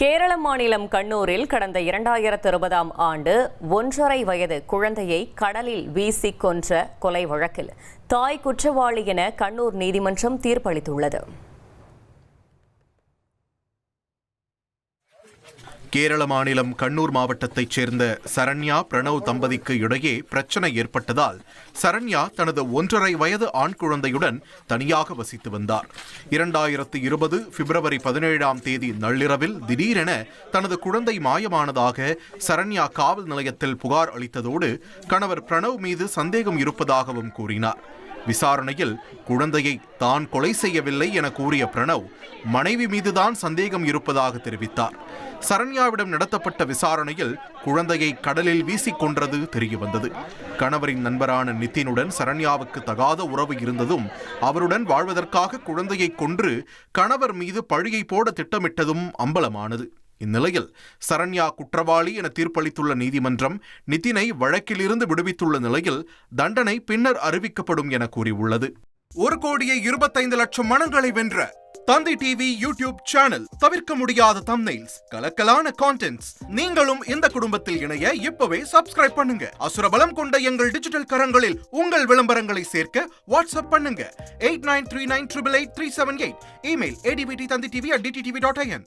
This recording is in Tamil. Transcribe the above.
கேரள மாநிலம் கண்ணூரில் கடந்த 2020ஆம் ஆண்டு 1.5 வயது குழந்தையை கடலில் வீசி கொன்ற கொலை வழக்கில் தாய் குற்றவாளி என கண்ணூர் நீதிமன்றம் தீர்ப்பளித்துள்ளது. கேரள மாநிலம் கண்ணூர் மாவட்டத்தைச் சேர்ந்த சரண்யா பிரணவ் தம்பதிக்கு இடையே பிரச்சனை ஏற்பட்டதால் சரண்யா தனது 1.5 வயது ஆண் குழந்தையுடன் தனியாக வசித்து வந்தார். 2020 பிப்ரவரி 17ஆம் தேதி நள்ளிரவில் திடீரென தனது குழந்தை மாயமானதாக சரண்யா காவல் நிலையத்தில் புகார் அளித்ததோடு கணவர் பிரணவ் மீது சந்தேகம் இருப்பதாகவும் கூறினார். விசாரணையில் குழந்தையை தான் கொலை செய்யவில்லை என கூறிய பிரணவ் மனைவி மீதுதான் சந்தேகம் இருப்பதாக தெரிவித்தார். சரண்யாவிடம் நடத்தப்பட்ட விசாரணையில் குழந்தையை கடலில் வீசிக் கொன்றது தெரியவந்தது. கணவரின் நண்பரான நிதினுடன் சரண்யாவுக்கு தகாத உறவு இருந்ததும் அவருடன் வாழ்வதற்காக குழந்தையை கொன்று கணவர் மீது பழியை போட திட்டமிட்டதும் அம்பலமானது. இந்நிலையில் சரண்யா குற்றவாளி என தீர்ப்பளித்துள்ள நீதிமன்றம் நிதினை வழக்கிலிருந்து விடுவித்துள்ள நிலையில் தண்டனை பின்னர் அறிவிக்கப்படும் என கூறியுள்ளது. 1,25,00,000 மனங்களை வென்ற தந்தி டிவி யூடியூப் சேனல். தவிர்க்க முடியாத தம்ப்நெயில்ஸ், கலக்கலான கான்டென்ட்ஸ். நீங்களும் இந்த குடும்பத்தில் இணைய இப்பவே சப்ஸ்கிரைப் பண்ணுங்க. அசுரபலம் கொண்ட எங்கள் டிஜிட்டல் கரங்களில் உங்கள் விளம்பரங்களை சேர்க்க வாட்ஸ்அப் பண்ணுங்க. 8939883838. Email advtthanditv@dttv.in.